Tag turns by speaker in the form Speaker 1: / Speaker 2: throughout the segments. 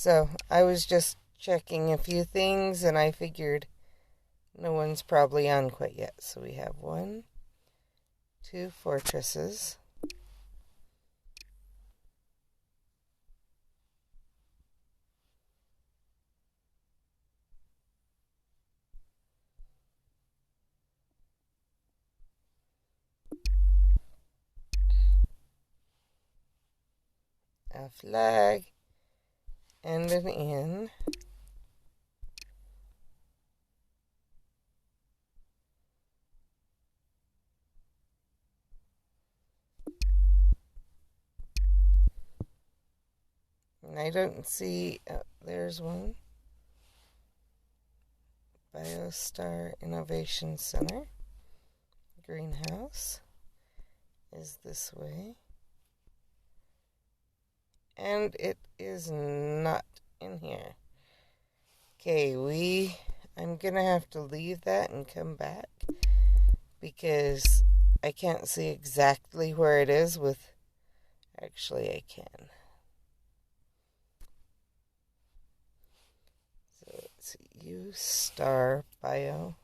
Speaker 1: So I was just checking a few things and I figured no one's probably on quite yet. So we have 1, 2 fortresses. A flag and an inn. And I don't see, there's one. Biostar Innovation Center. Greenhouse is this way. And it is not in here. Okay, I'm gonna have to leave that and come back because I can't see exactly where it is with, actually I can. So let's see, U star bio.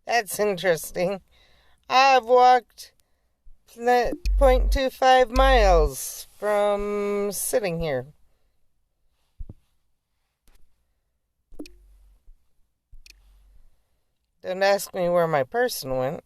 Speaker 1: That's interesting. I've walked 0.25 miles from sitting here. Don't ask me where my person went.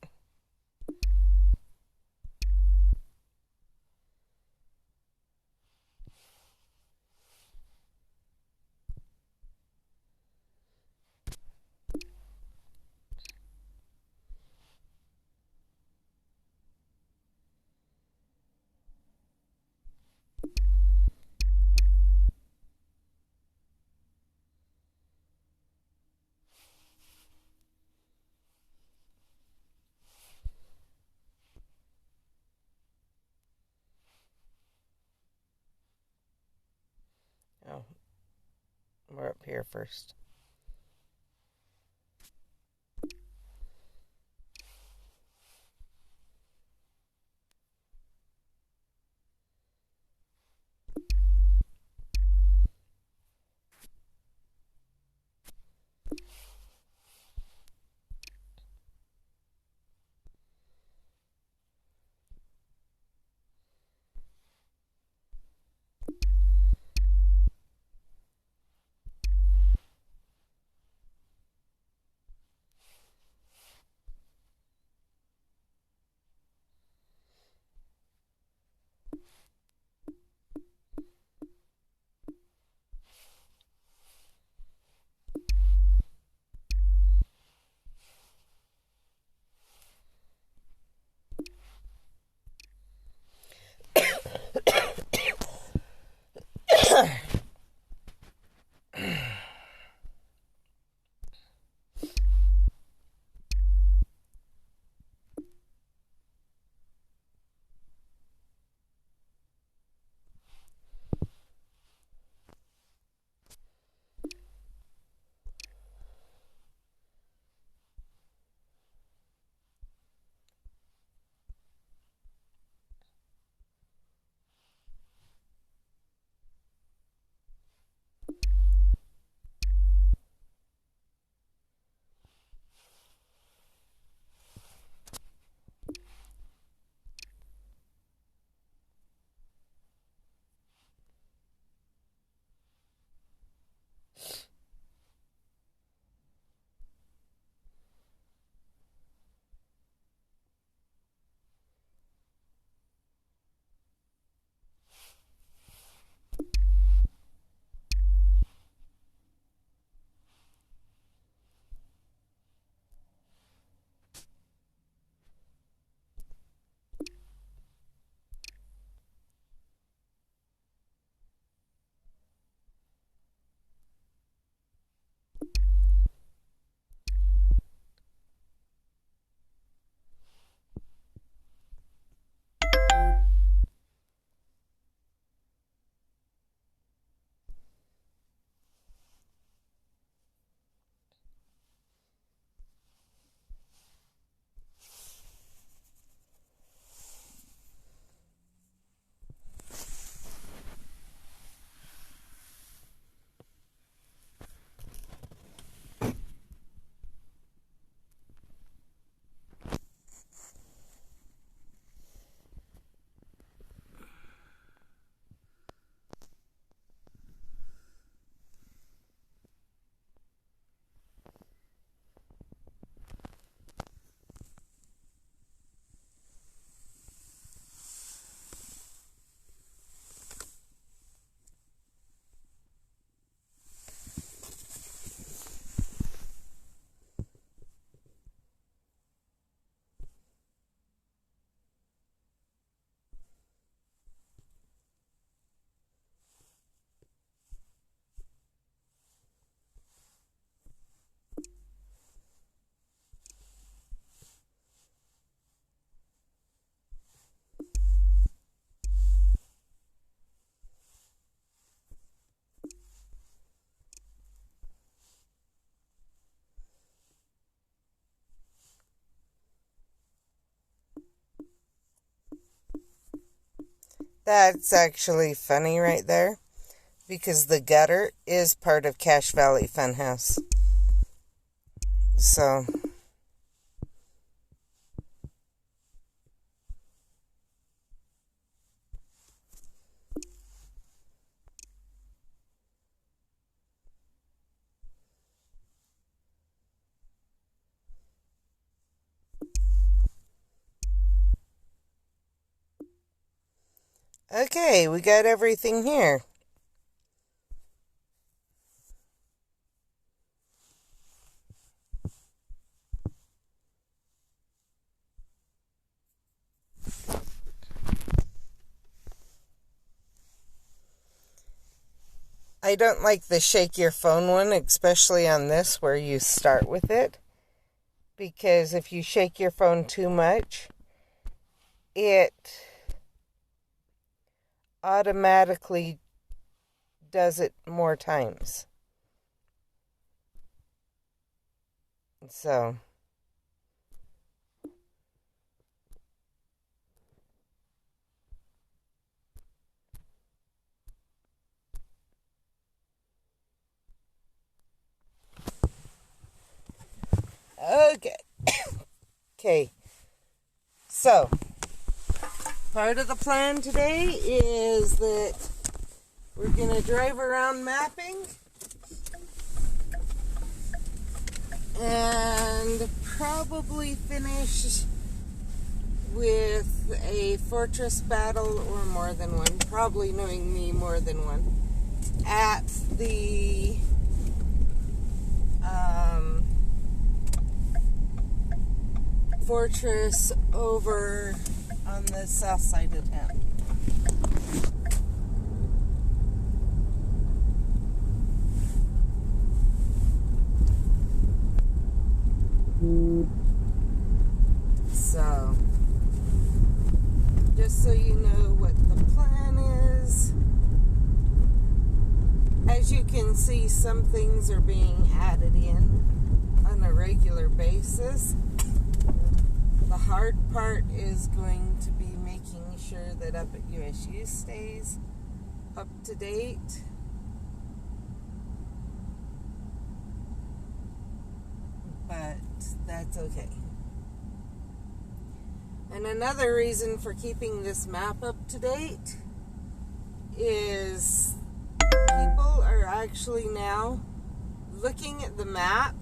Speaker 1: Oh, we're up here first. That's actually funny right there, because the gutter is part of Cache Valley Funhouse. So, okay, we got everything here. I don't like the shake your phone one, especially on this where you start with it, because if you shake your phone too much, it automatically does it more times. So, okay. Okay. So, part of the plan today is that we're going to drive around mapping and probably finish with a fortress battle or more than one, probably knowing me more than one, at the fortress over on the south side of town. can see some things are being added in on a regular basis. The hard part is going to be making sure that Up at USU stays up to date. But that's okay. And another reason for keeping this map up to date is people are actually now looking at the map,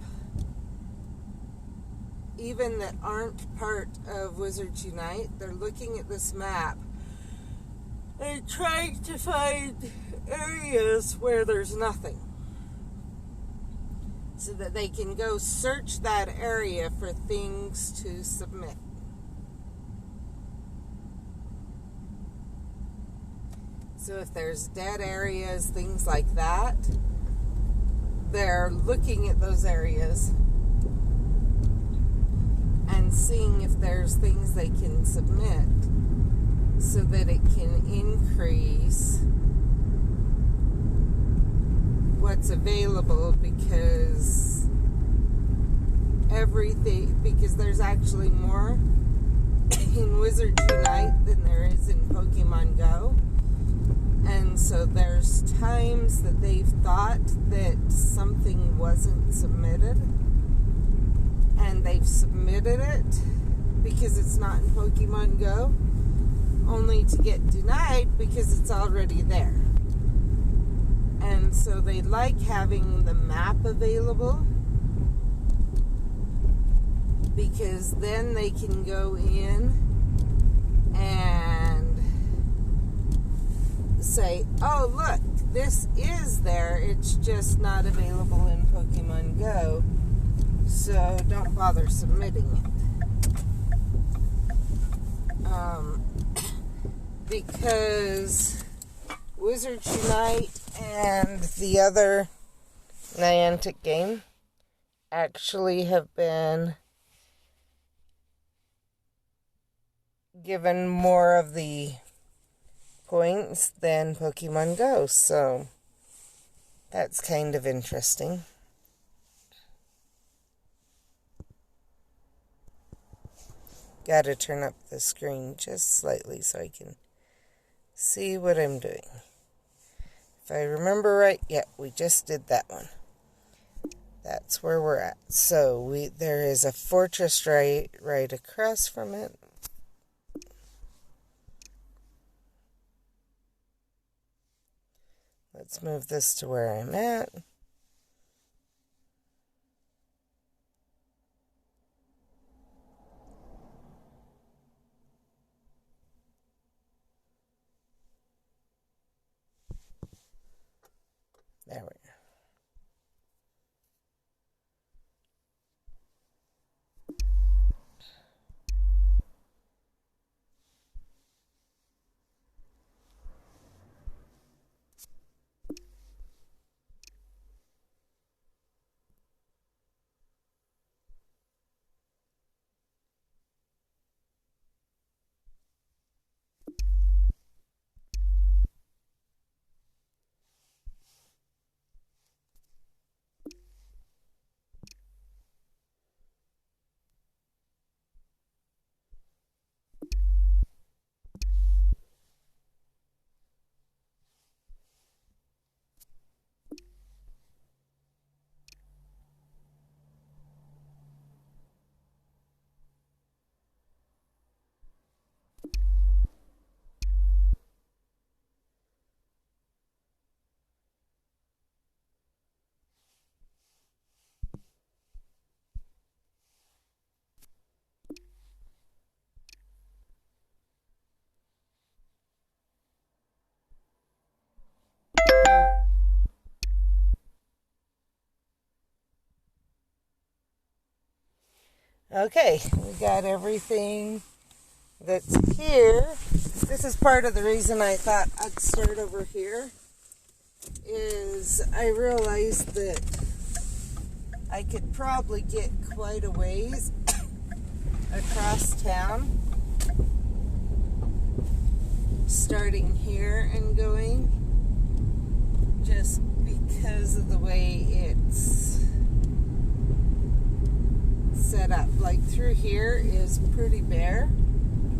Speaker 1: even that aren't part of Wizards Unite. They're looking at this map and trying to find areas where there's nothing, so that they can go search that area for things to submit. So if there's dead areas, things like that, they're looking at those areas and seeing if there's things they can submit so that it can increase what's available, because there's actually more in Wizards Unite than there is in Pokemon Go. And so there's times that they've thought that something wasn't submitted, and they've submitted it because it's not in Pokemon Go, only to get denied because it's already there. And so they like having the map available, because then they can go in and say, oh look, this is there, it's just not available in Pokemon Go, so don't bother submitting it. Because Wizards Unite and the other Niantic game actually have been given more of the points than Pokemon Go, so that's kind of interesting. Gotta turn up the screen just slightly so I can see what I'm doing. If I remember right, yeah, we just did that one. That's where we're at. So there is a fortress right across from it. Let's move this to where I'm at. There we go. Okay, we got everything that's here. This is part of the reason I thought I'd start over here, is I realized that I could probably get quite a ways across town, starting here and going just because of the way it's set up. Like through here is pretty bare.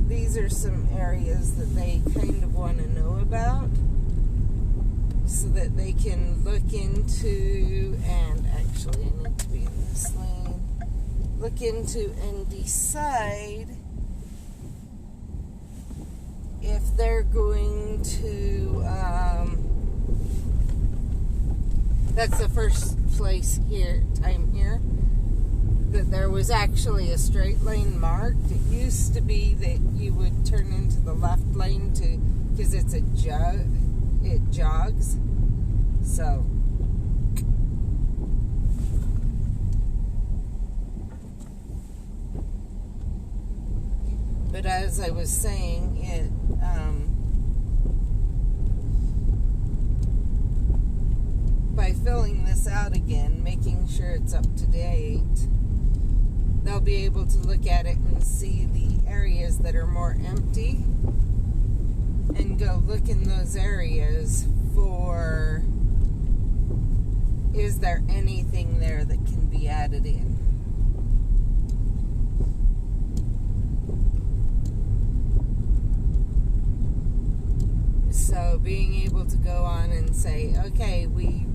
Speaker 1: These are some areas that they kind of want to know about so that they can look into, and actually I need to be in this lane, look into and decide if they're going to, that's the first time here that there was actually a straight lane marked. It used to be that you would turn into the left lane because it's it jogs. So but as I was saying, by filling this out again, making sure it's up to date, they'll be able to look at it and see the areas that are more empty and go look in those areas for, is there anything there that can be added in? So being able to go on and say, okay, we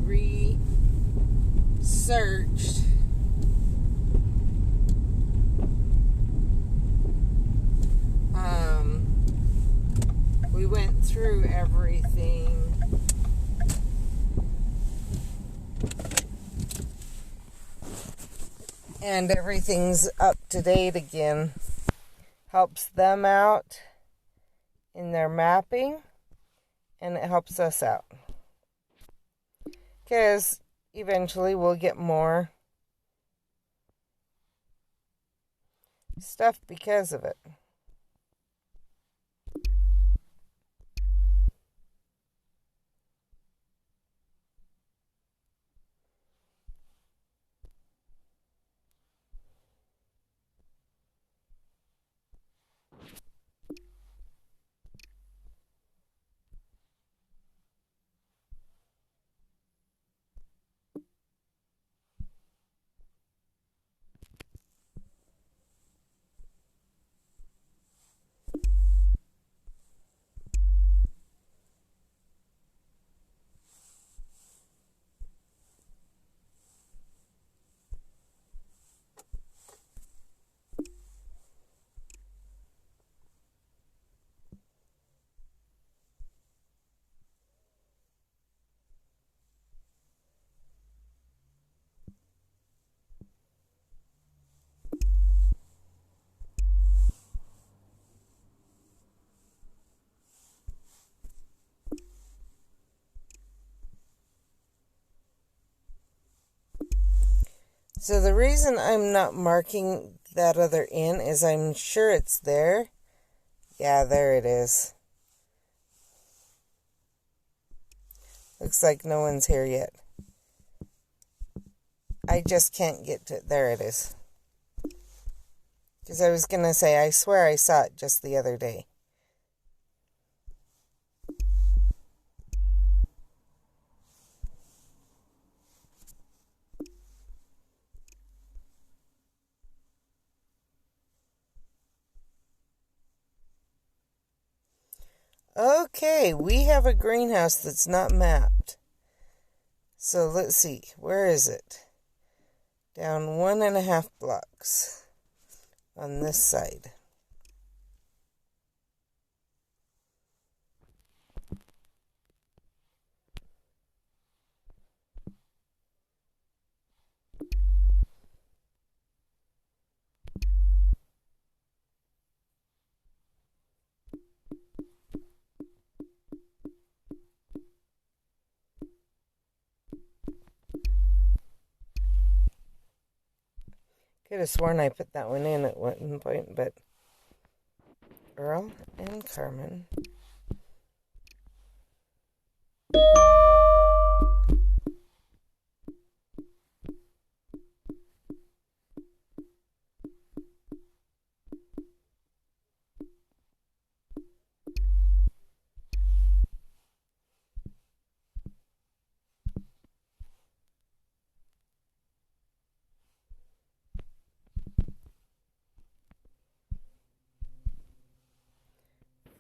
Speaker 1: researched we went through everything and everything's up to date again. Helps them out in their mapping, and it helps us out. Because eventually we'll get more stuff because of it. So the reason I'm not marking that other inn is I'm sure it's there. Yeah, there it is. Looks like no one's here yet. I just can't get to it. There it is. Because I was going to say, I swear I saw it just the other day. Okay, we have a greenhouse that's not mapped. So let's see, where is it? Down 1.5 blocks on this side. Could have sworn I put that one in at one point, but Earl and Carmen.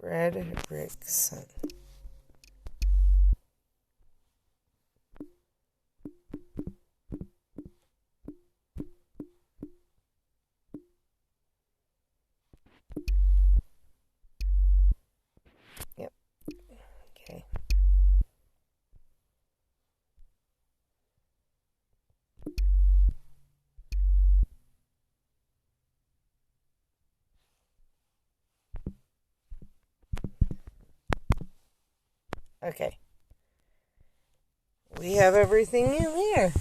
Speaker 1: Fredrickson. Yep. Okay. Okay. We have everything in here.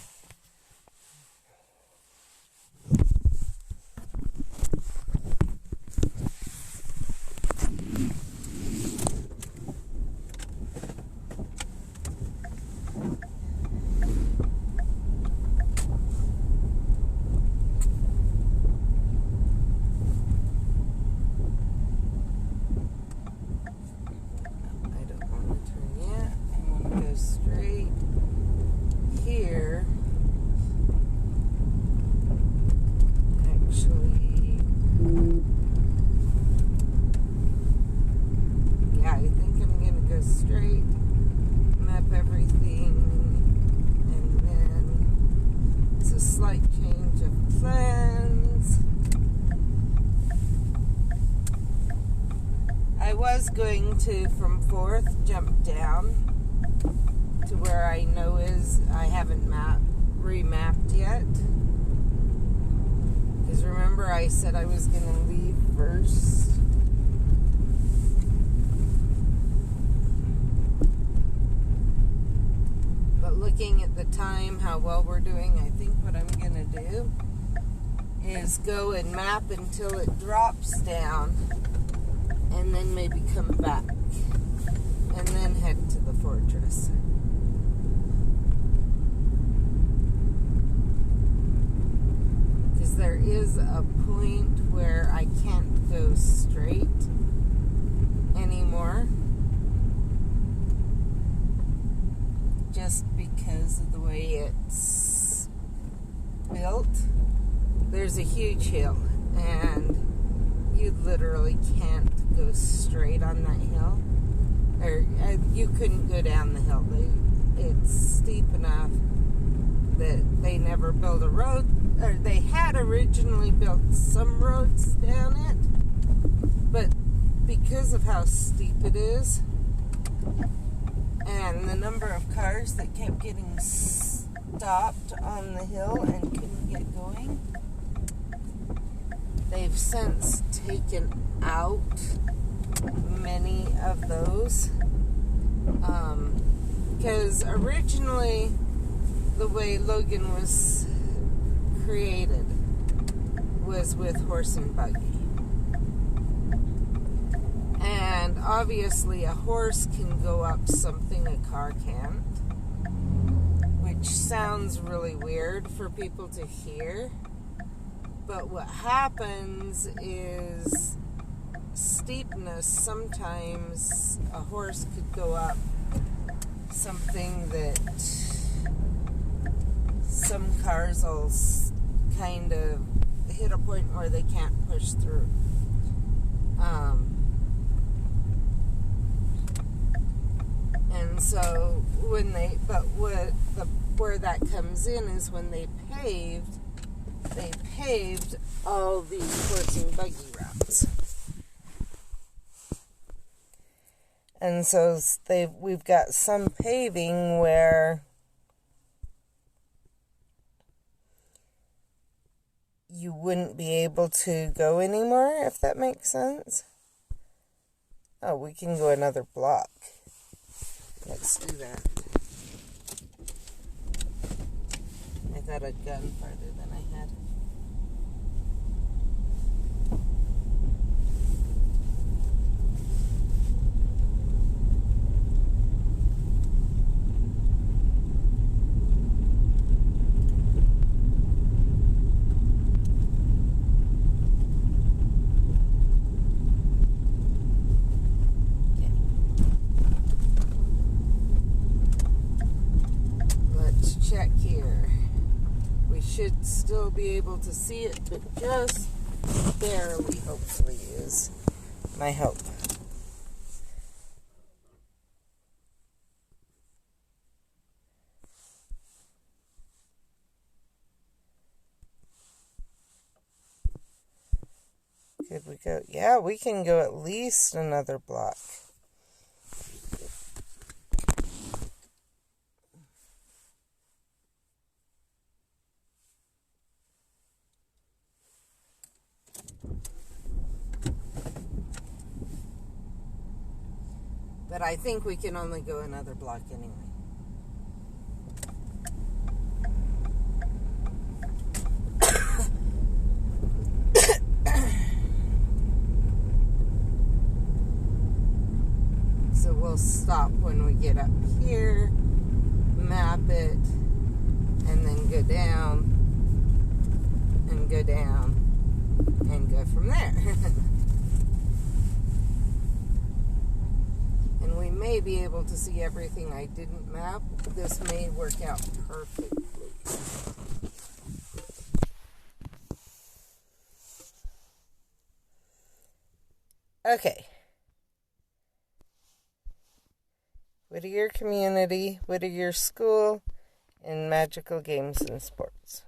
Speaker 1: Going to from 4th jump down to where I know I haven't remapped yet, because remember I said I was going to leave first. But looking at the time, how well we're doing, I think what I'm going to do is go and map until it drops down, and then maybe come back, and then head to the fortress. Because there is a point where I can't go straight anymore, just because of the way it's built. There's a huge hill, and you literally can't go straight on that hill, or you couldn't go down the hill. It's steep enough that they never built a road, or they had originally built some roads down it, but because of how steep it is and the number of cars that kept getting stopped on the hill and couldn't get going, they've since taken out many of those, because originally the way Logan was created was with horse and buggy, and obviously a horse can go up something a car can't, which sounds really weird for people to hear. But what happens is steepness. Sometimes a horse could go up something that some cars will kind of hit a point where they can't push through. And so where that comes in is when they paved all the horse and buggy routes. And so we've got some paving where you wouldn't be able to go anymore, if that makes sense. Oh, we can go another block. Let's do that. I thought I'd gone farther than I had. Check here. We should still be able to see it, but just barely, hopefully, is my hope. Could we go? Yeah, we can go at least another block. But I think we can only go another block anyway. So we'll stop when we get up here, map it, and then go down, and go down, and go from there. And we may be able to see everything I didn't map. This may work out perfectly. Okay. Whittier Community, Whittier School, and Magical Games and Sports.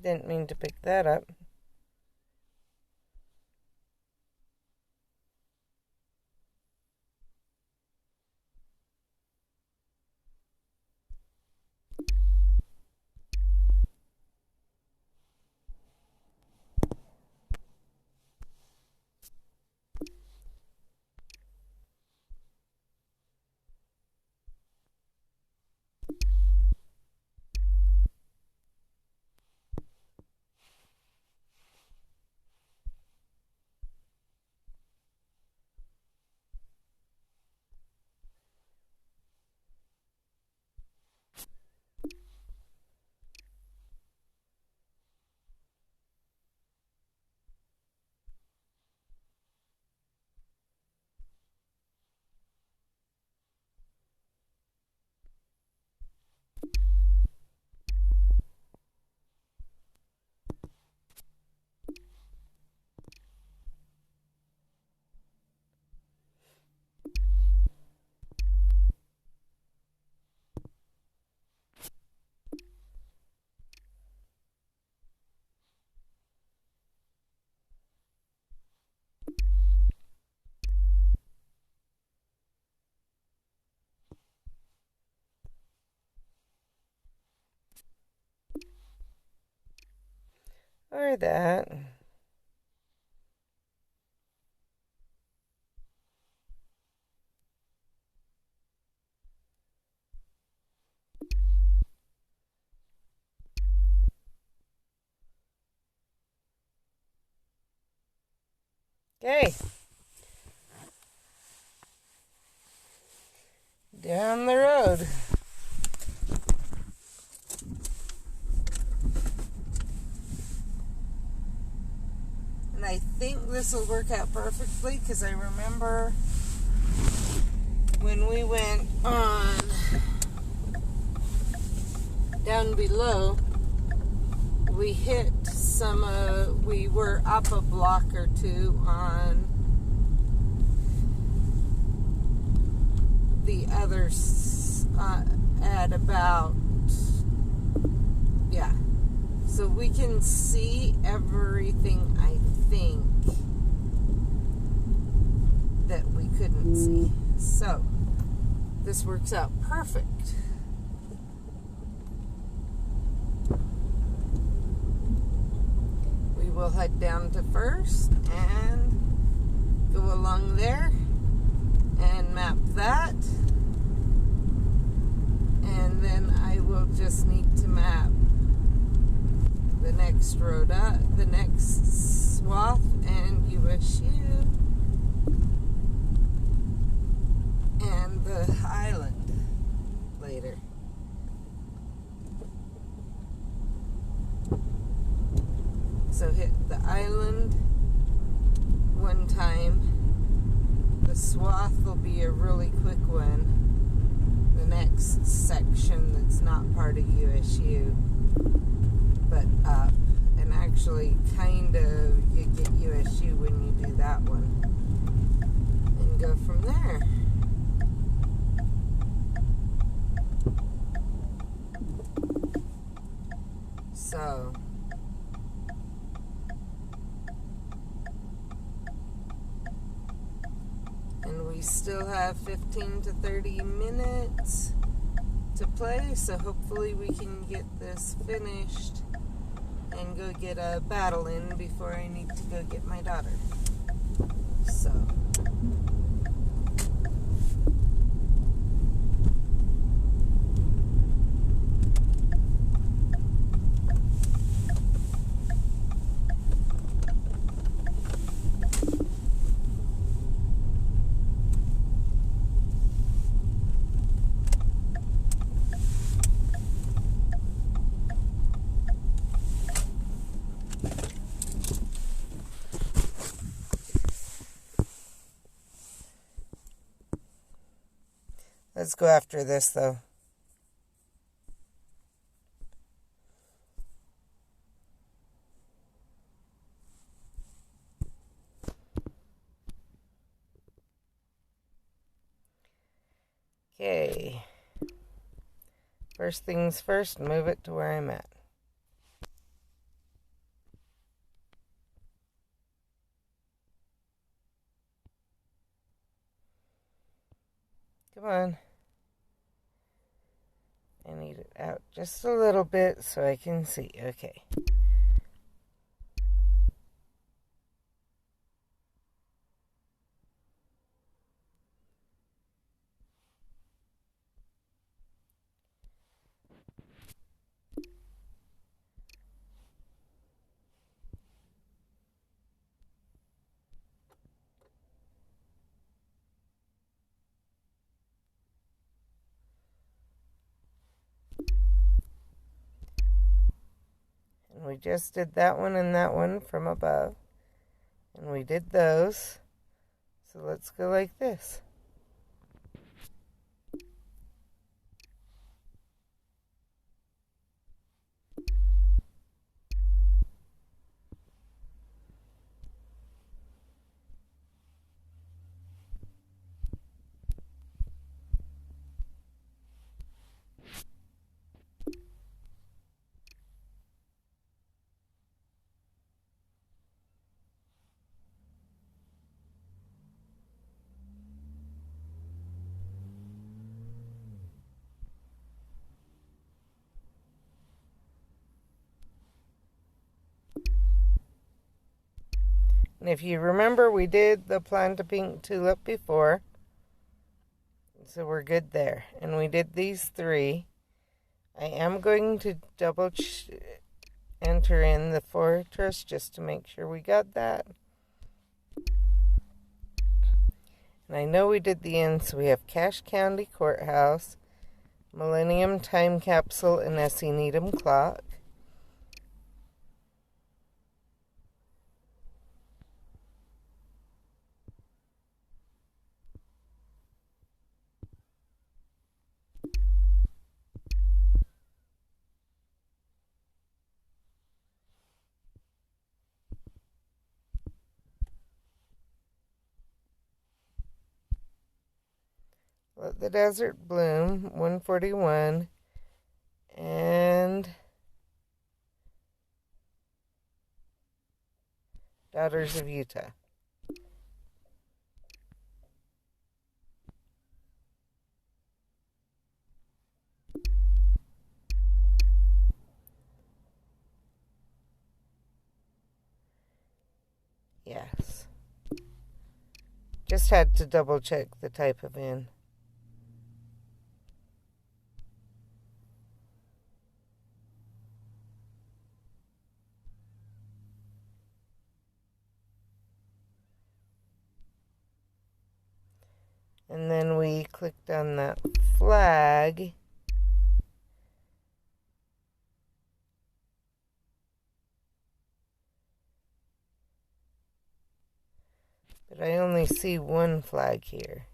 Speaker 1: Didn't mean to pick that up. Or that. Okay. Down the road. And I think this will work out perfectly because I remember when we went on down below, we hit we were up a block or two on the others at about, yeah. So we can see everything, I think, that we couldn't see. So this works out perfect. We'll head down to First and go along there and map that, and then I will just need to map the next road up, the next swath, and USU and the island later. So hit the island one time. The swath will be a really quick one. The next section that's not part of USU, but up. And actually kind of you get USU when you do that one. And go from there. So we still have 15 to 30 minutes to play, so hopefully we can get this finished and go get a battle in before I need to go get my daughter. So let's go after this, though. Okay. First things first, move it to where I'm at. Come on. I need it out just a little bit so I can see. Okay. We just did that one and that one from above. And we did those. So let's go like this. And if you remember, we did the plant a pink tulip before. So we're good there. And we did these three. I am going to enter in the fortress just to make sure we got that. And I know we did the end, so we have Cache County Courthouse, Millennium Time Capsule, and S.E. Needham Clock. Let the Desert Bloom, 141, and Daughters of Utah. Yes. Just had to double check the type of inn. And then we clicked on that flag. But I only see one flag here.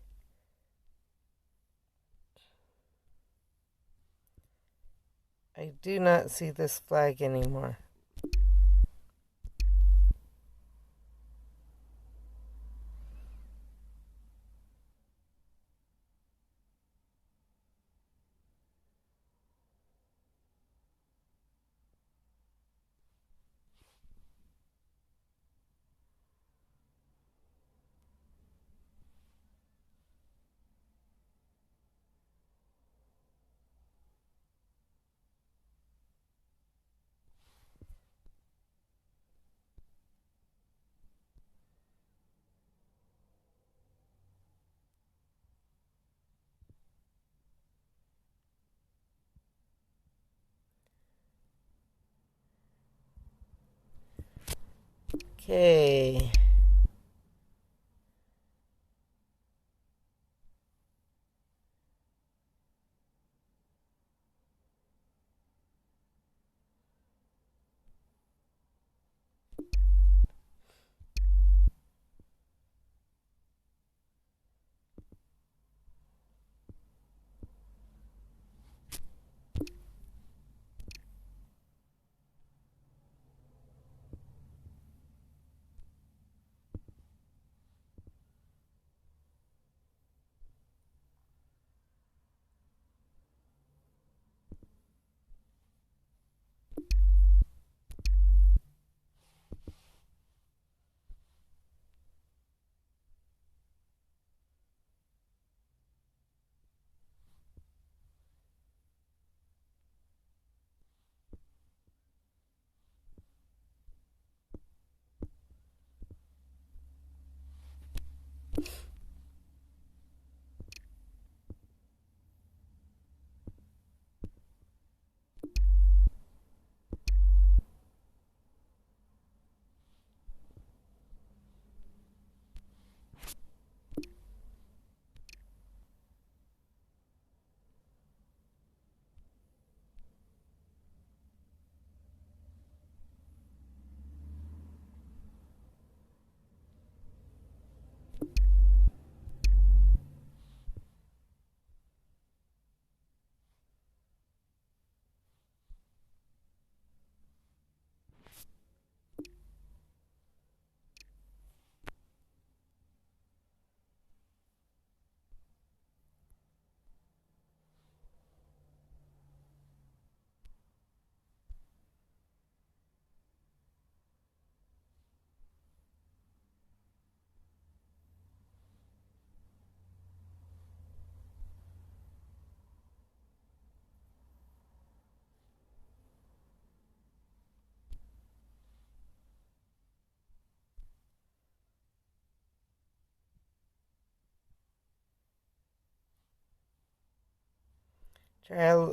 Speaker 1: I do not see this flag anymore. Okay.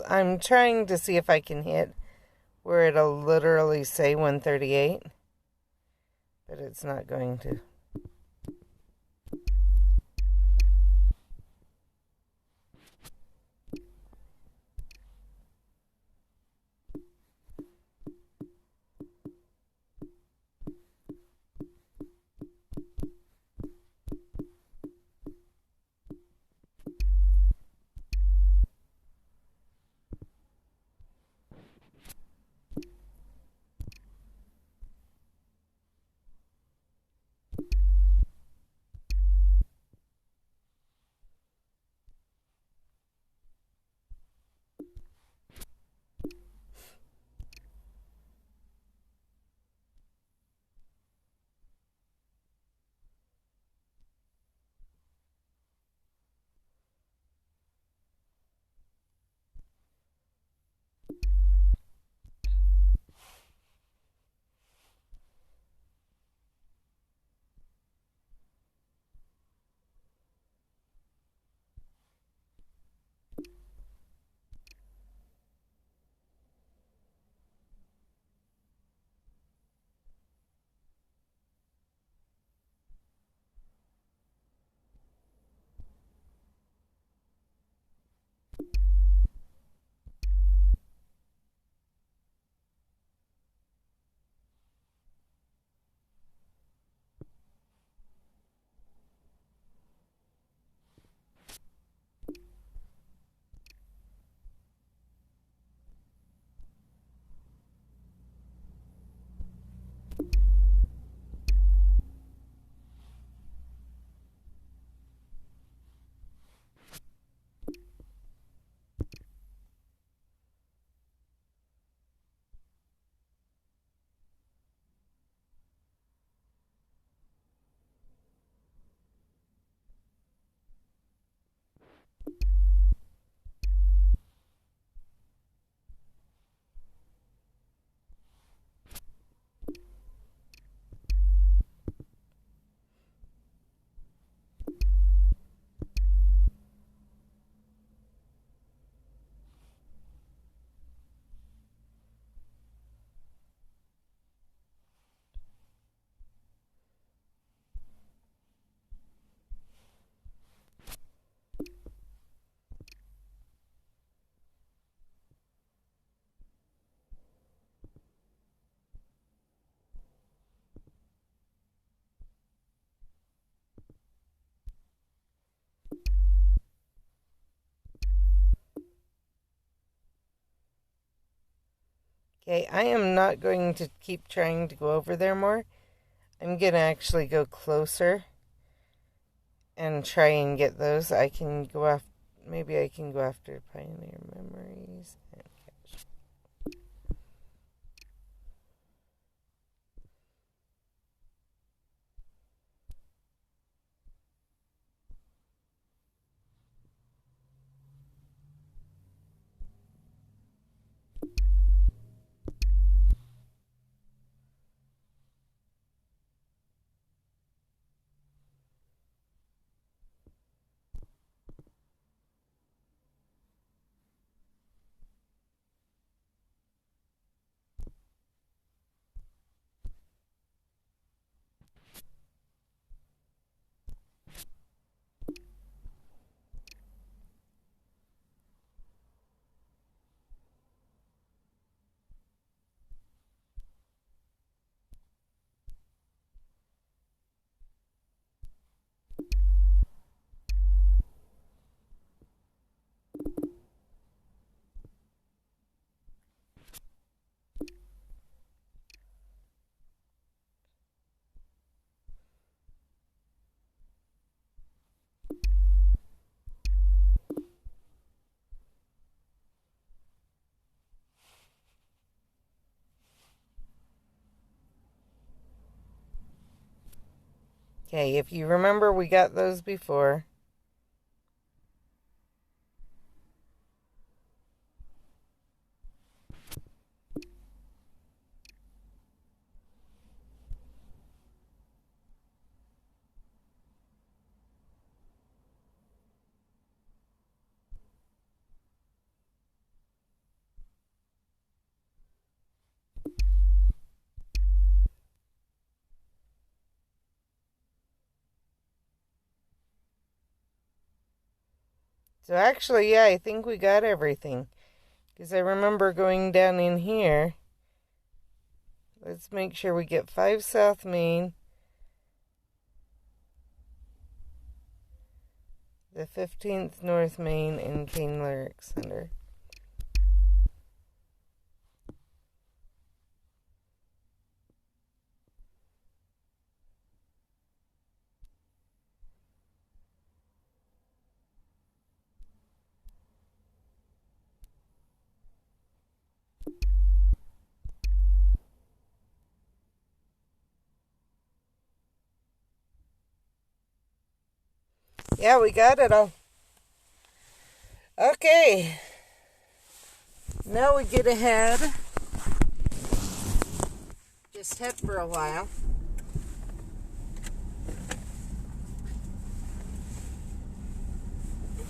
Speaker 1: I'm trying to see if I can hit where it'll literally say 138, but it's not going to. Okay, I am not going to keep trying to go over there more. I'm going to actually go closer and try and get those. I can go after, maybe I can go after Pioneer Memories. Okay, if you remember, we got those before. So actually, yeah, I think we got everything. Because I remember going down in here. Let's make sure we get 5 South Main, the 15th North Main, and Kane Lyric Center. Yeah, we got it all. Okay. Now we get ahead. Just head for a while.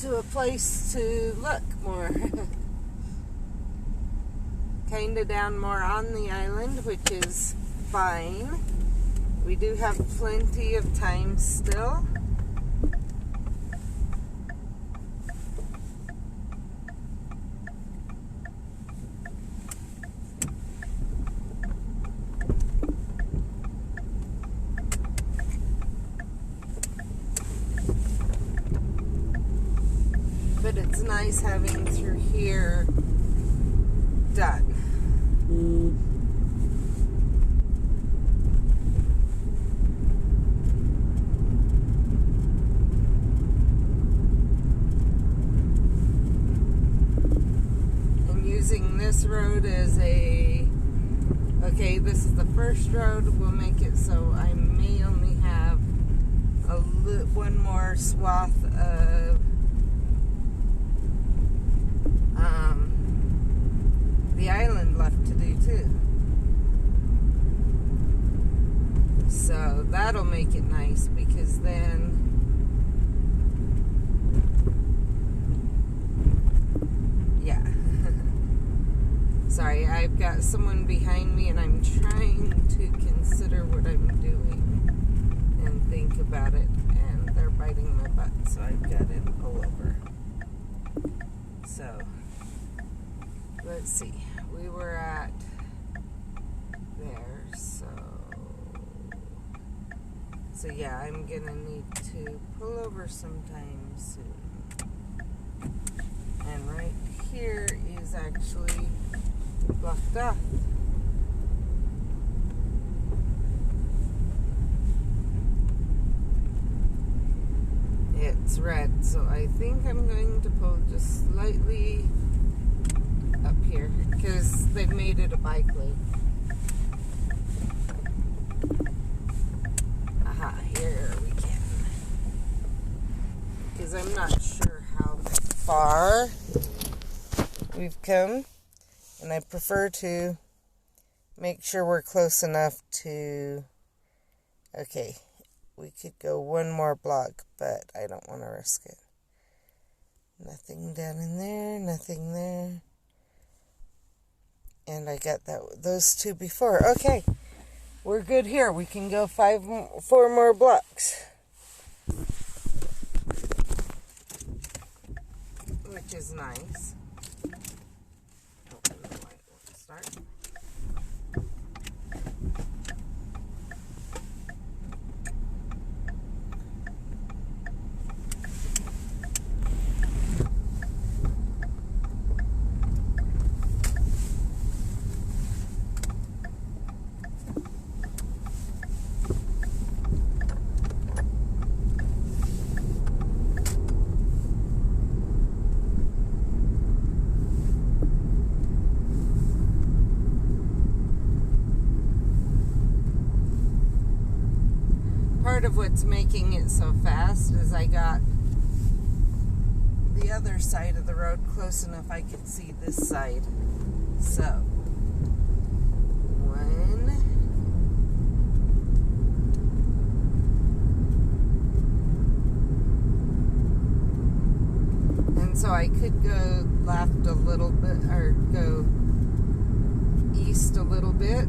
Speaker 1: To a place to look more. Kinda down more on the island, which is fine. We do have plenty of time still. But it's nice having through here done. And using this road as okay, this is the first road, we'll make it so I may only have one more swath of the island left to do too. So that'll make it nice, because then yeah. Sorry, I've got someone behind me and I'm trying to consider what I'm doing and think about it, and they're biting my butt, so I've got to pull over. So let's see, we were at there, so yeah, I'm gonna need to pull over sometime soon. And right here is actually blocked off. It's red, so I think I'm going to pull just slightly up here because they've made it a bike lane. Aha, here we can. Because I'm not sure how far we've come, and I prefer to make sure we're close enough to... Okay, we could go one more block, but I don't want to risk it. Nothing down in there, nothing there. And I got those two before. Okay, we're good here. We can go 4 more blocks. Which is nice. Open the light. Let's start. Part of what's making it so fast is I got the other side of the road close enough I could see this side. So, 1. And so I could go left a little bit, or go east a little bit.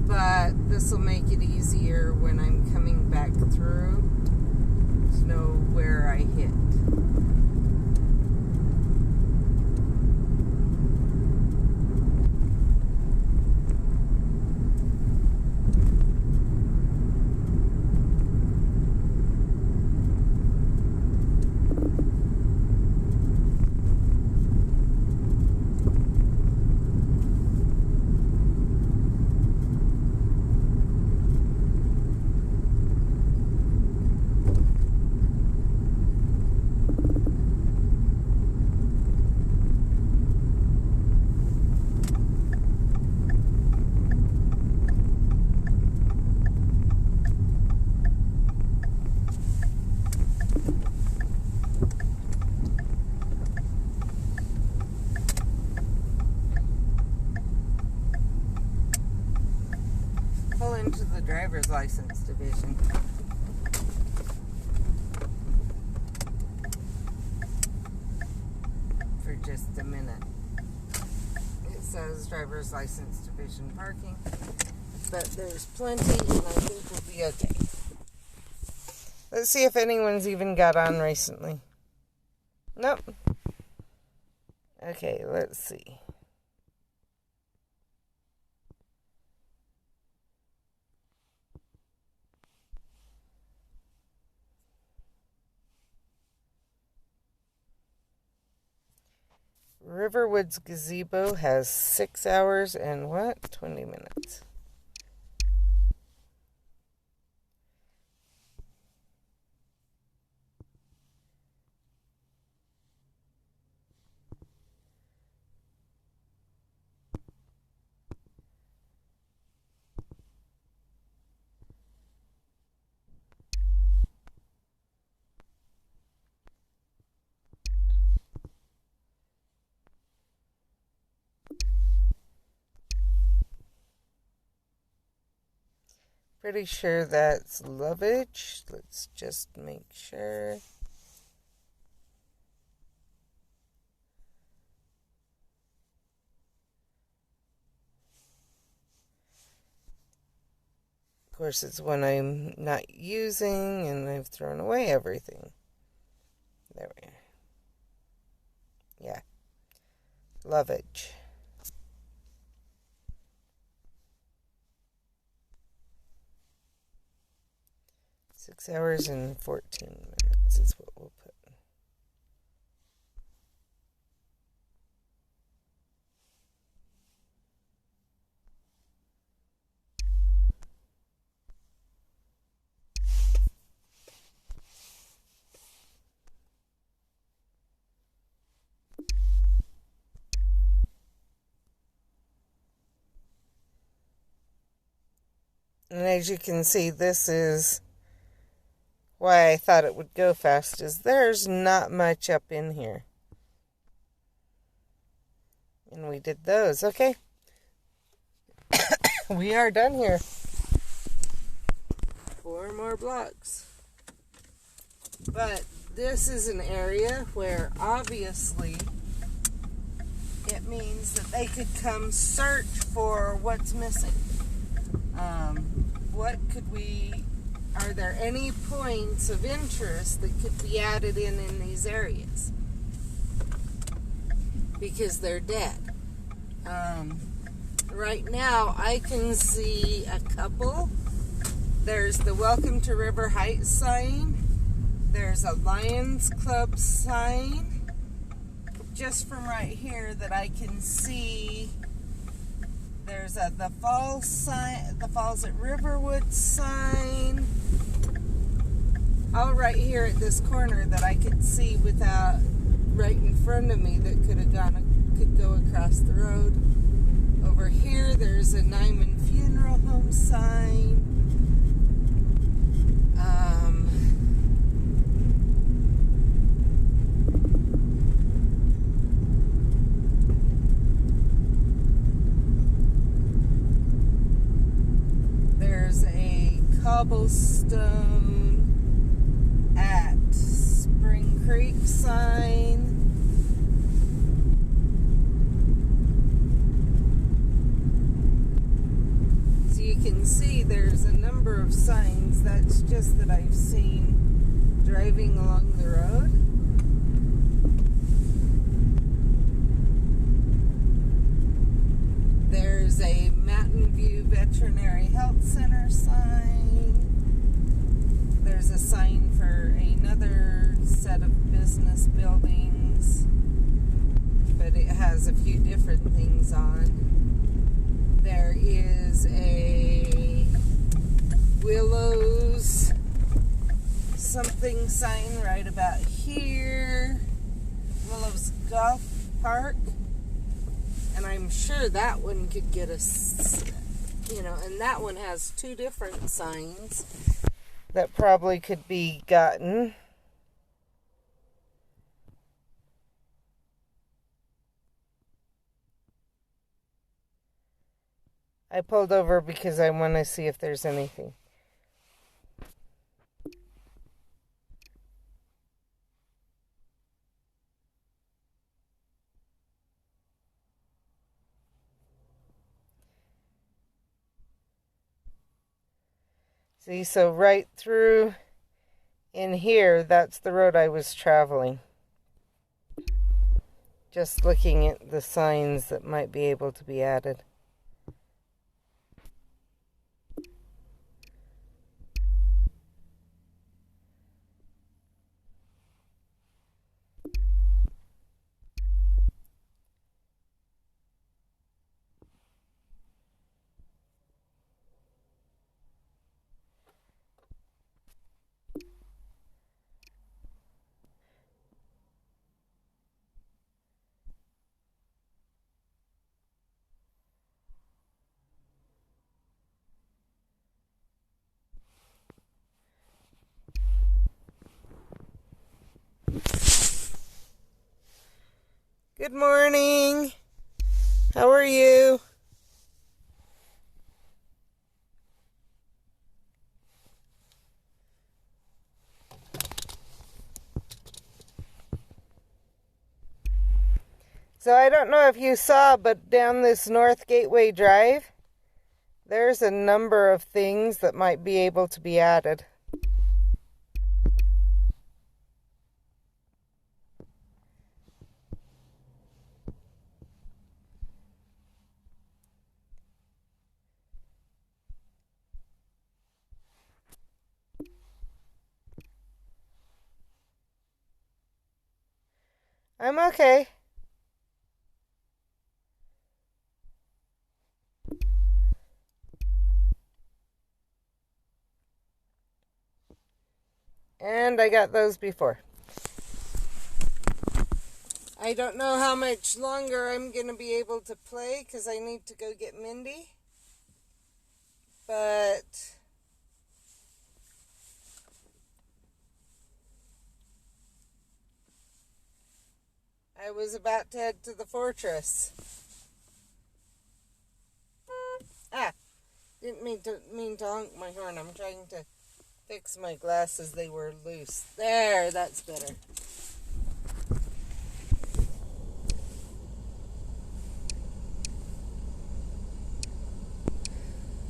Speaker 1: But this will make it easier when I'm coming back through to know where I hit. Pull into the driver's license division. For just a minute. It says driver's license division parking, but there's plenty, and I think we'll be okay. Let's see if anyone's even got on recently. Nope. Okay, let's see. Riverwoods Gazebo has 6 hours and 20 minutes. Pretty sure that's Lovage. Let's just make sure. Of course, it's one I'm not using, and I've thrown away everything. There we are. Yeah. Lovage. 6 hours and 14 minutes is what we'll put. And as you can see, this is why I thought it would go fast, is there's not much up in here. And we did those. Okay. We are done here. 4 more blocks. But this is an area where obviously it means that they could come search for what's missing. Are there any points of interest that could be added in these areas? Because they're dead. Right now, I can see a couple. There's the Welcome to River Heights sign. There's a Lions Club sign. Just from right here that I can see, there's the Falls sign, the Falls at Riverwood sign. All right here at this corner that I could see without right in front of me that could go across the road. Over here, there's a Nyman Funeral Home sign. There's a cobblestone at Spring Creek sign. So you can see there's a number of signs. That's just that I've seen driving along the road. There's a Mountain View Veterinary Health Center sign. There's a sign for another set of business buildings, but it has a few different things on. There is a Willows something sign right about here. Willows Golf Park. And I'm sure that one could get us, and that one has 2 different signs that probably could be gotten. I pulled over because I want to see if there's anything. See, so right through in here, that's the road I was traveling. Just looking at the signs that might be able to be added. Good morning. How are you? So I don't know if you saw, but down this North Gateway Drive, there's a number of things that might be able to be added. I'm okay. And I got those before. I don't know how much longer I'm going to be able to play because I need to go get Mindy. But I was about to head to the fortress. Didn't mean to honk my horn. I'm trying to fix my glasses. They were loose. There, that's better.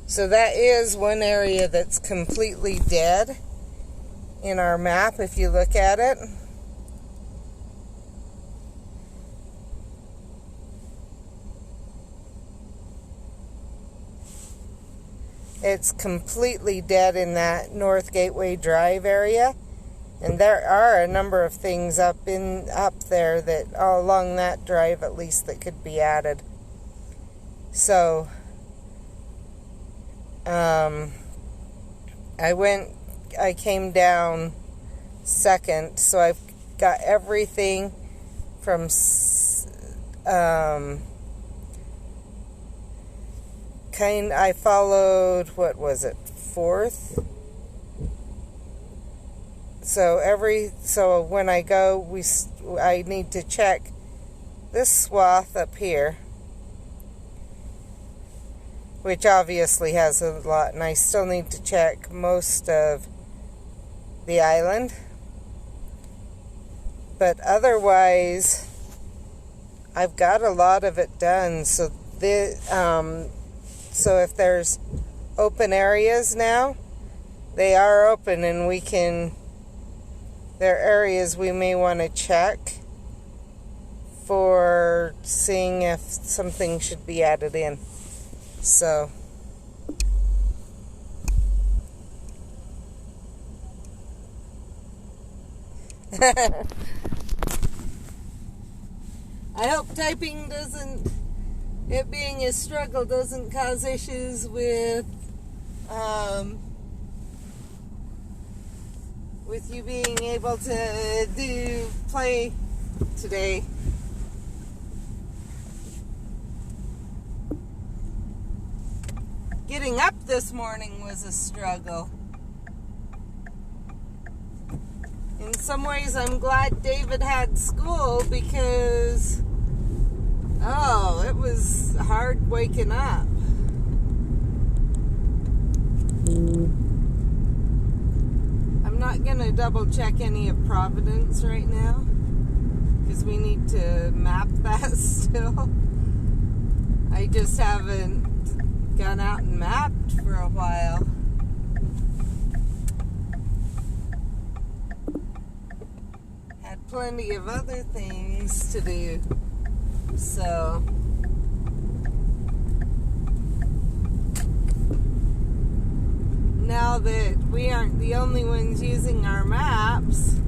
Speaker 1: So that is one area that's completely dead in our map if you look at it. It's completely dead in that North Gateway Drive area. And there are a number of things up there that all along that drive at least that could be added. So I came down second, so I've got everything from I followed, what was it, 4th? So when I go, I need to check this swath up here, which obviously has a lot, and I still need to check most of the island. But otherwise, I've got a lot of it done. So so if there's open areas now, they are open, and there are areas we may want to check for seeing if something should be added in. So I hope typing it being a struggle doesn't cause issues with you being able to play today. Getting up this morning was a struggle. In some ways, I'm glad David had school because, it was hard waking up. I'm not going to double check any of Providence right now because we need to map that still. I just haven't gone out and mapped for a while. Had plenty of other things to do. So now that we aren't the only ones using our maps,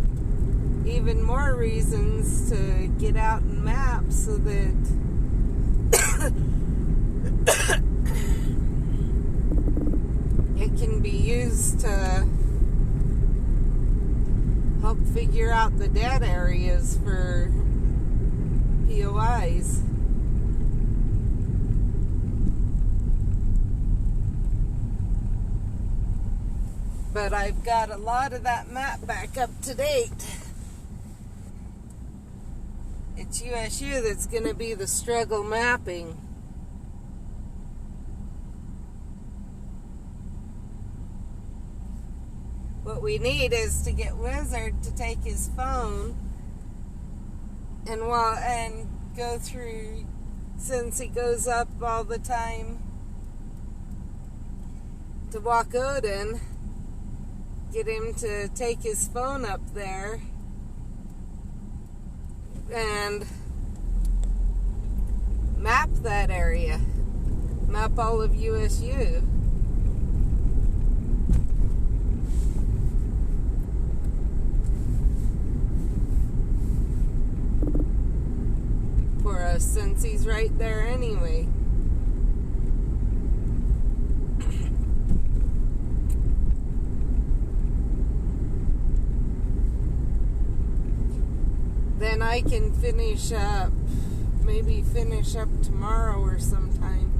Speaker 1: even more reasons to get out and map so that it can be used to help figure out the dead areas for POIs. But I've got a lot of that map back up to date. It's USU that's going to be the struggle mapping. What we need is to get Wizard to take his phone and go through, since he goes up all the time to Wacodon, get him to take his phone up there and map that area, map all of USU. For us, since he's right there anyway. Then I can finish up tomorrow or sometime,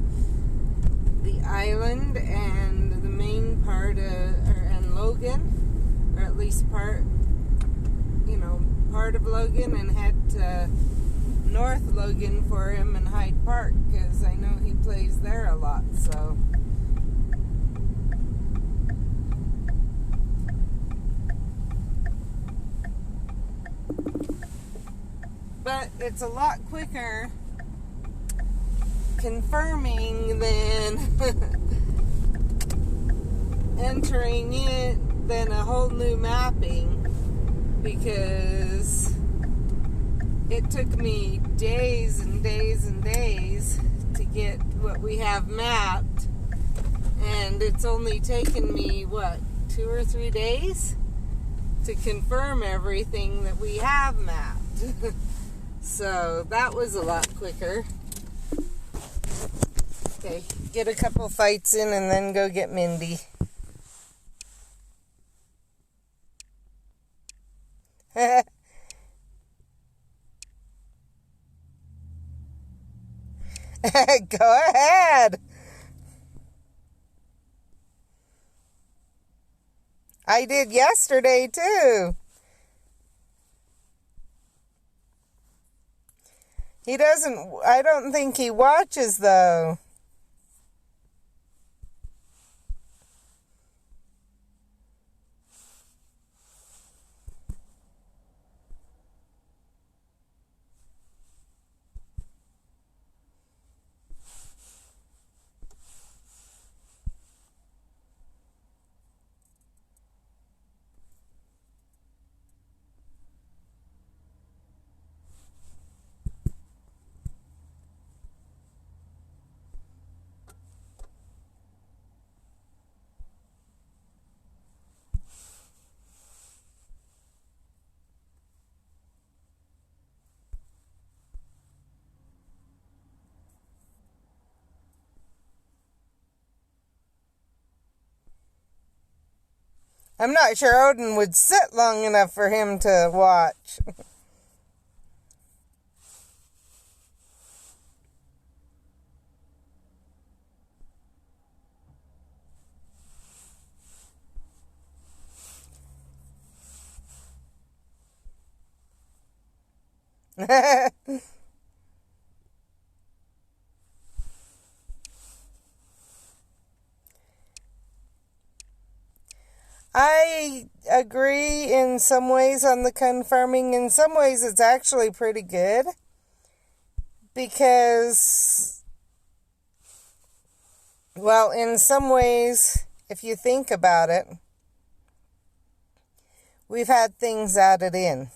Speaker 1: the island and Logan, or at least part of Logan, and head to North Logan for him in Hyde Park, because I know he plays there a lot, so. But it's a lot quicker confirming than entering it than a whole new mapping, because it took me days and days and days to get what we have mapped, and it's only taken me 2 or 3 days to confirm everything that we have mapped. So that was a lot quicker. Okay, get a couple fights in and then go get Mindy. Go ahead. I did yesterday too. He doesn't, I don't think he watches though. I'm not sure Odin would sit long enough for him to watch. I agree in some ways on the confirming. In some ways, it's actually pretty good. Because, well, in some ways, if you think about it, we've had things added in.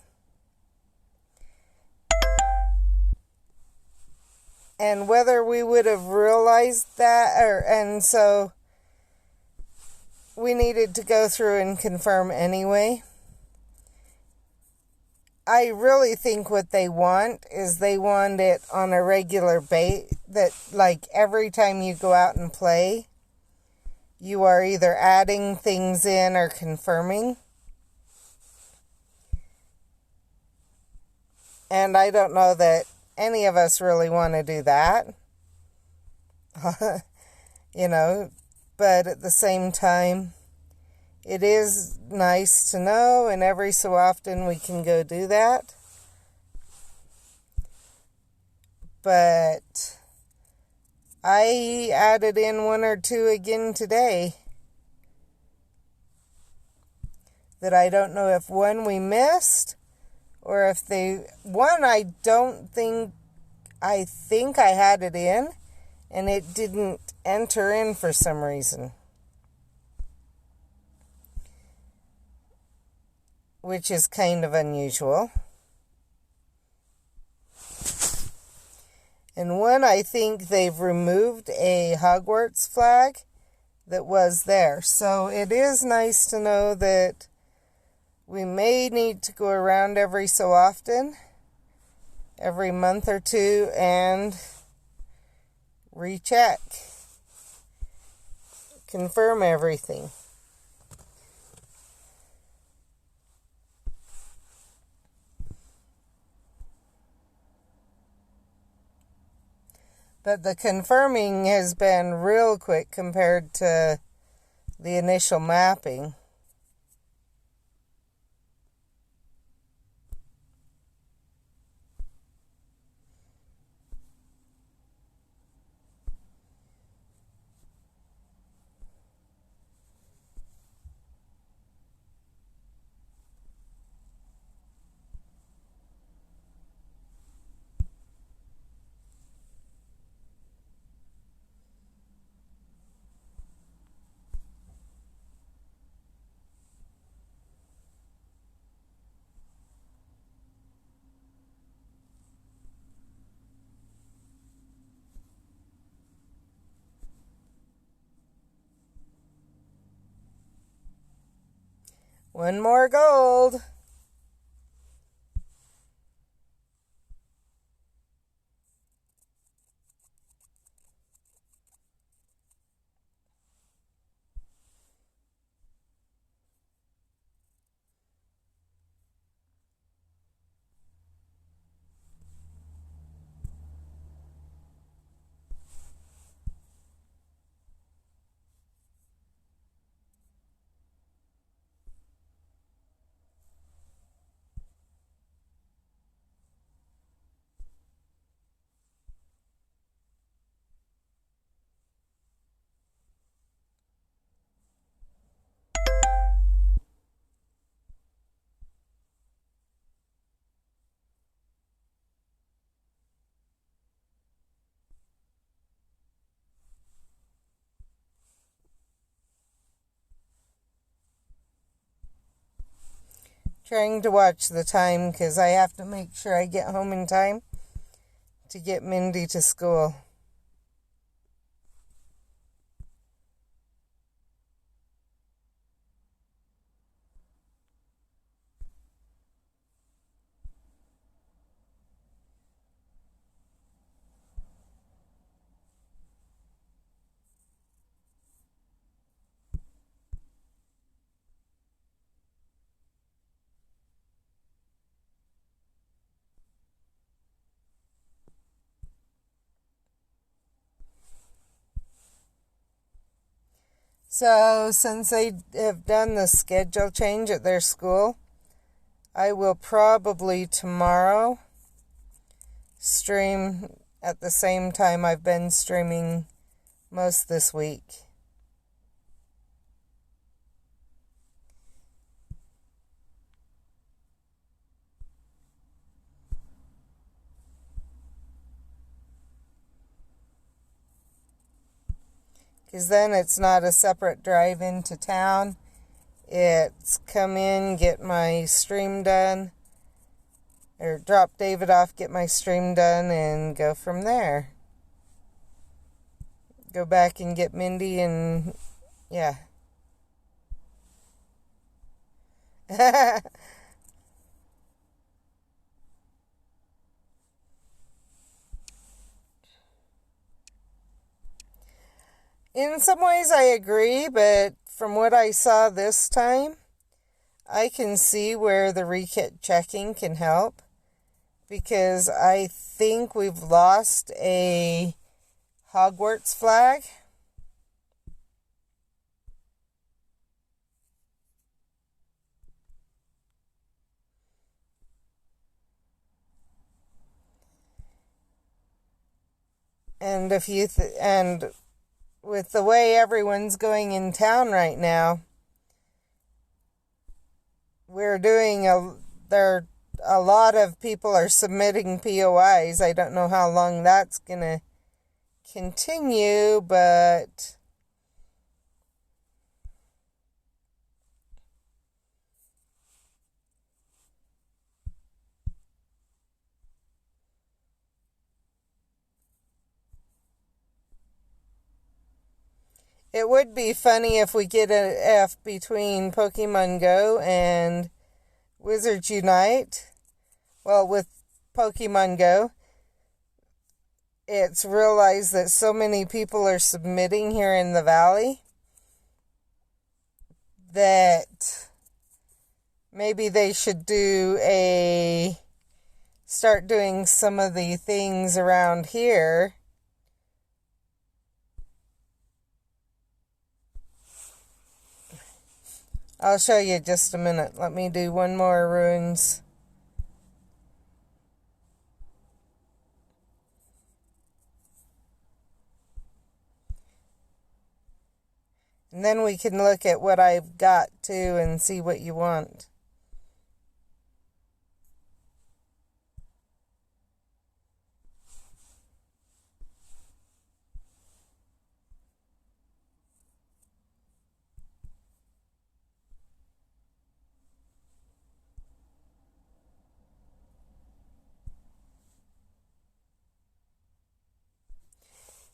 Speaker 1: And whether we would have realized that, and so we needed to go through and confirm anyway. I really think what they want is they want it on a regular basis, that like every time you go out and play, you are either adding things in or confirming. And I don't know that any of us really want to do that. But at the same time, it is nice to know, and every so often we can go do that. But I added in 1 or 2 again today that I don't know if one we missed or if one I think I had it in and it didn't enter in for some reason. Which is kind of unusual. And one, I think they've removed a Hogwarts flag that was there. So it is nice to know that we may need to go around every so often, every month or two, and recheck, confirm everything. But the confirming has been real quick compared to the initial mapping. One more gold. Trying to watch the time because I have to make sure I get home in time to get Mindy to school. So, since they have done the schedule change at their school, I will probably tomorrow stream at the same time I've been streaming most this week. Because then it's not a separate drive into town. It's come in, get my stream done, or drop David off, get my stream done, and go from there. Go back and get Mindy and, yeah. In some ways I agree, but from what I saw this time, I can see where the rekit checking can help, because I think we've lost a Hogwarts flag. And and with the way everyone's going in town right now, we're doing a lot of people are submitting POIs. I don't know how long that's going to continue, but it would be funny if we get an F between Pokemon Go and Wizards Unite. Well, with Pokemon Go, it's realized that so many people are submitting here in the valley that maybe they should start doing some of the things around here. I'll show you just a minute. Let me do one more runes. And then we can look at what I've got too and see what you want.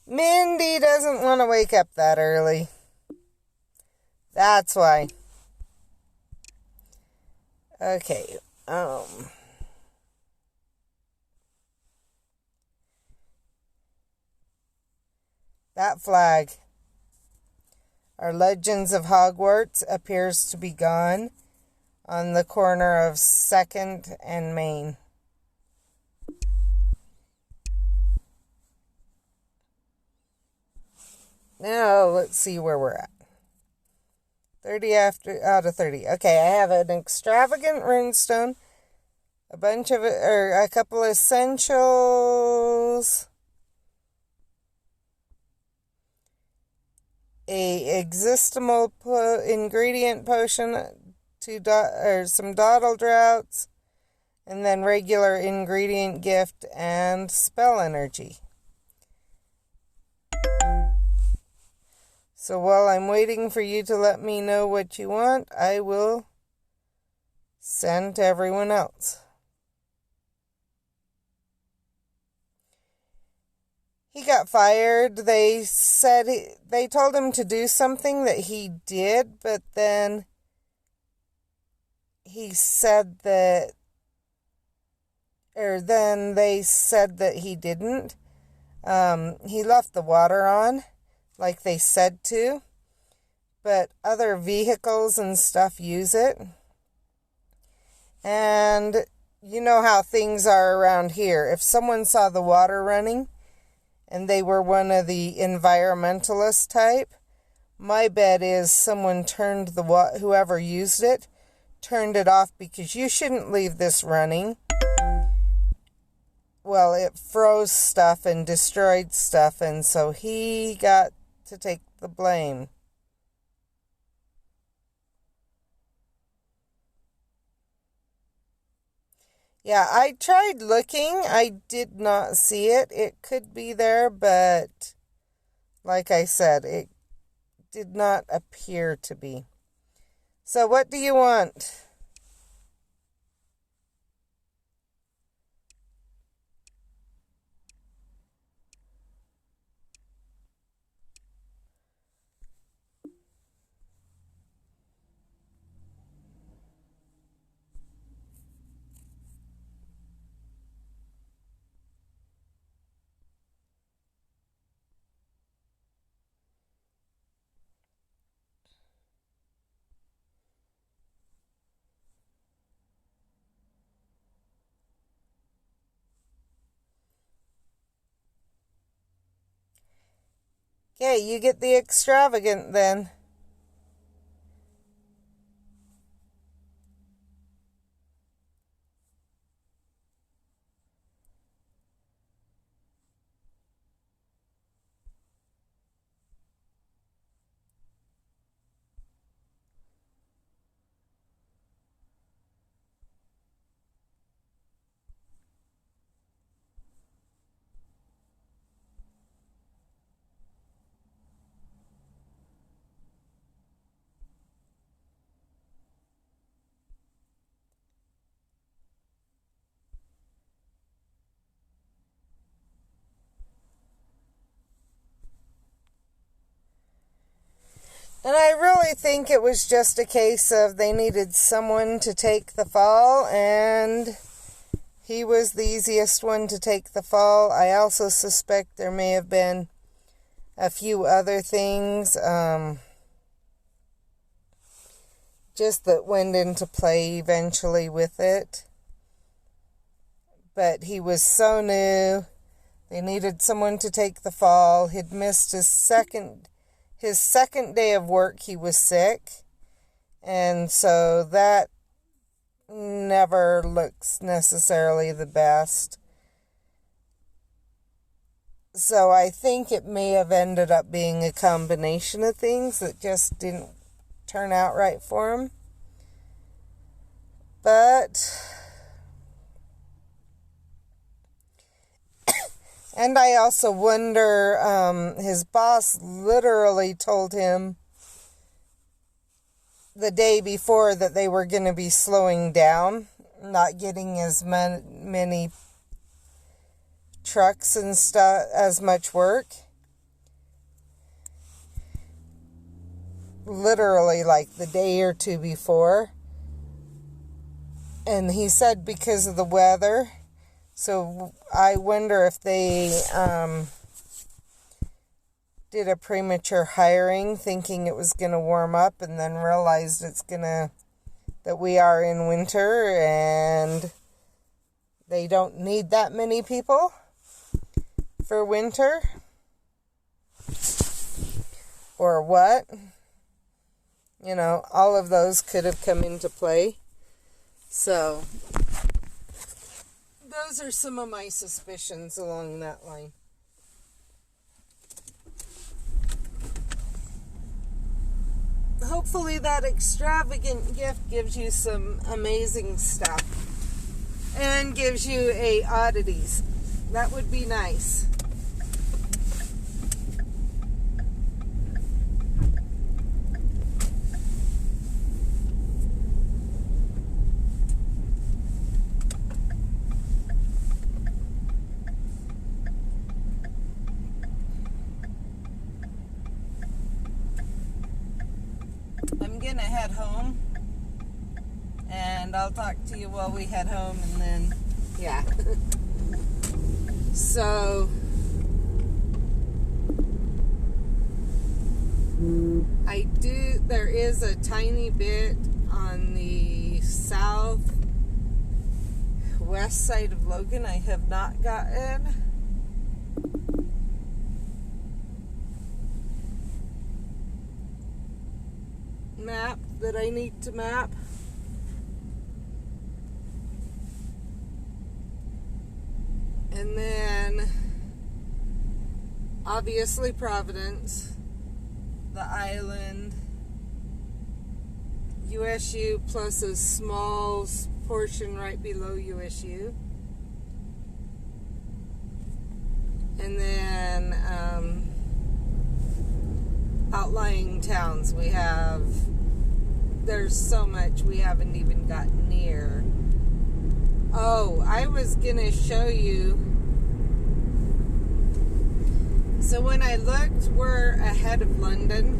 Speaker 1: Mindy doesn't want to wake up that early. That's why. Okay. That flag, our Legends of Hogwarts, appears to be gone on the corner of 2nd and Main. Now, let's see where we're at. 30 out of 30. Okay, I have an extravagant runestone, a couple of essentials, a existable ingredient potion, some dottle droughts, and then regular ingredient gift and spell energy. So while I'm waiting for you to let me know what you want, I will send to everyone else. He got fired. They told him to do something that he did, but then they said that he didn't. He left the water on, like they said to, but other vehicles and stuff use it. And you know how things are around here. If someone saw the water running and they were one of the environmentalist type, my bet is someone turned whoever used it, turned it off, because you shouldn't leave this running. Well, it froze stuff and destroyed stuff, and so he got to take the blame. Yeah, I tried looking. I did not see it. It could be there, but like I said, it did not appear to be. So what do you want? Okay, you get the extravagant then. And I really think it was just a case of they needed someone to take the fall, and he was the easiest one to take the fall. I also suspect there may have been a few other things just that went into play eventually with it. But he was so new. They needed someone to take the fall. He'd missed his second day of work. He was sick. And so that never looks necessarily the best. So I think it may have ended up being a combination of things that just didn't turn out right for him. But and I also wonder, his boss literally told him the day before that they were going to be slowing down, not getting as many trucks and stuff, as much work. Literally like the day or two before. And he said because of the weather. So I wonder if they did a premature hiring thinking it was going to warm up and then realized that we are in winter and they don't need that many people for winter. Or what? You know, all of those could have come into play. So, those are some of my suspicions along that line. Hopefully that extravagant gift gives you some amazing stuff. And gives you a oddities. That would be nice. I'm gonna head home, and I'll talk to you while we head home, and then, yeah. So, there is a tiny bit on the southwest side of Logan I have not gotten. Map that I need to map. And then obviously Providence, the island, USU plus a small portion right below USU. And then outlying towns we have. There's so much we haven't even gotten near. Oh, I was gonna show you. So when I looked, we're ahead of London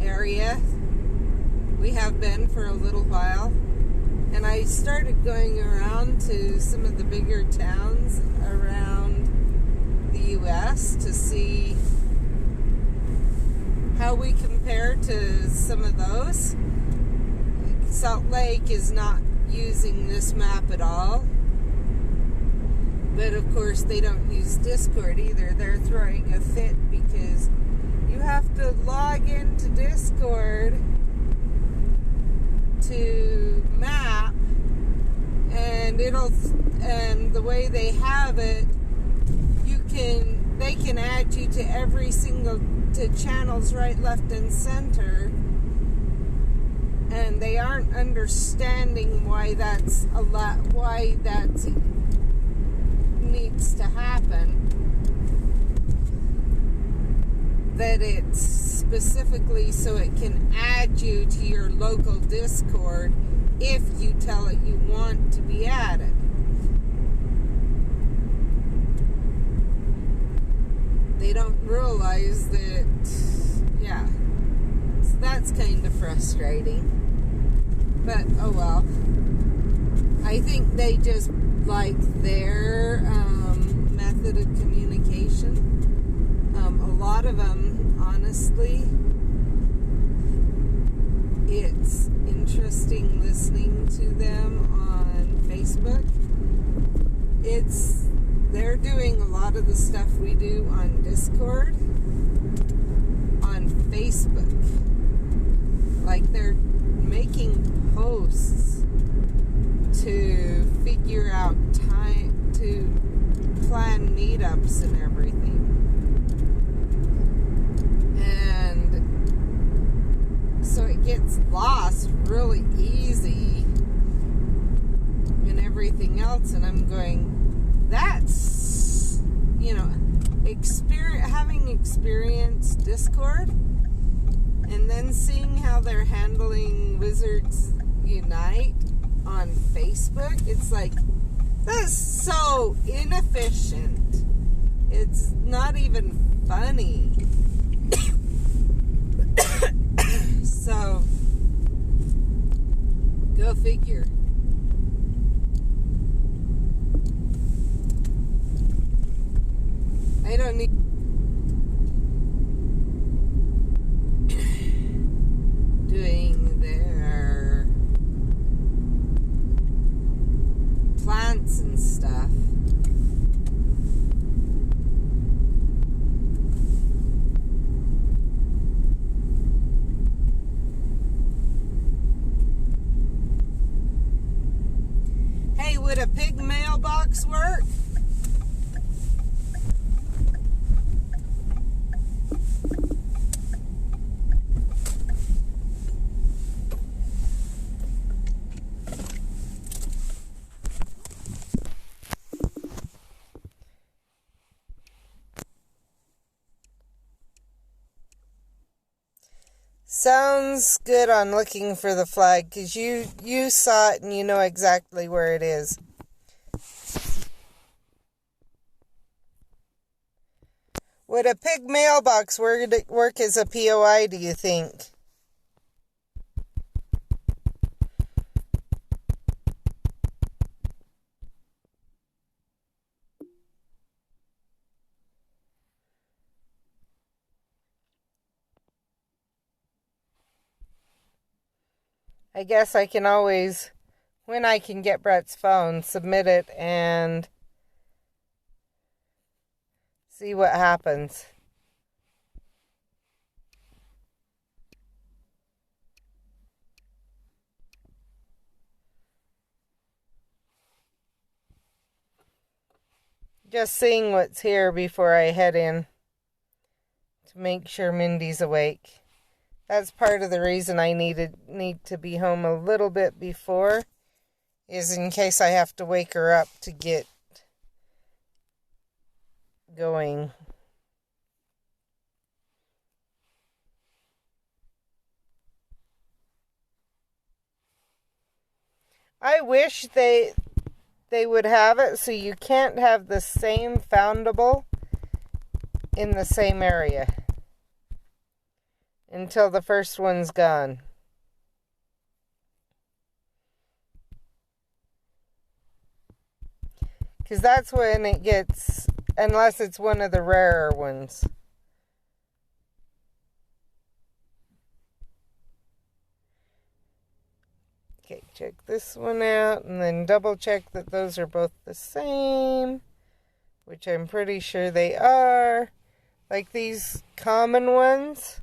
Speaker 1: area. We have been for a little while. And I started going around to some of the bigger towns around the U.S. to see how we compare to some of those. Salt Lake is not using this map at all. But of course they don't use Discord either. They're throwing a fit because you have to log into Discord to map, and the way they have it, they can add you to every single to channels right, left, and center, and they aren't understanding why that needs to happen. That it's specifically so it can add you to your local Discord if you tell it you want to be added. They don't realize that, yeah. So that's kind of frustrating. But, oh well. I think they just like their method of communication. A lot of them, honestly, it's interesting listening to them on Facebook. They're doing a lot of the stuff we do on Discord on Facebook. Like they're making posts to figure out time to plan meetups and everything. And so it gets lost really easy and everything else, and I'm going, that's, having experienced Discord and then seeing how they're handling Wizards Unite on Facebook, it's like, that's so inefficient. It's not even funny. So, go figure. Sounds good on looking for the flag, because you saw it and you know exactly where it is. Would a pig mailbox work as a POI, do you think? I guess I can always, when I can get Brett's phone, submit it and see what happens. Just seeing what's here before I head in to make sure Mindy's awake. That's part of the reason I need to be home a little bit before, is in case I have to wake her up to get going. I wish they would have it so you can't have the same foundable in the same area until the first one's gone. Because that's when it gets, unless it's one of the rarer ones. Okay, check this one out and then double check that those are both the same, which I'm pretty sure they are. Like these common ones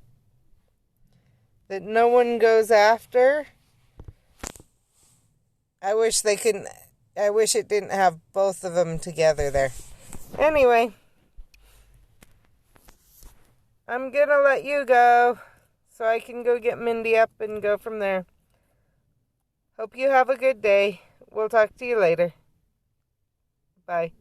Speaker 1: that no one goes after. I wish it didn't have both of them together there. Anyway, I'm gonna let you go so I can go get Mindy up and go from there. Hope you have a good day. We'll talk to you later. Bye.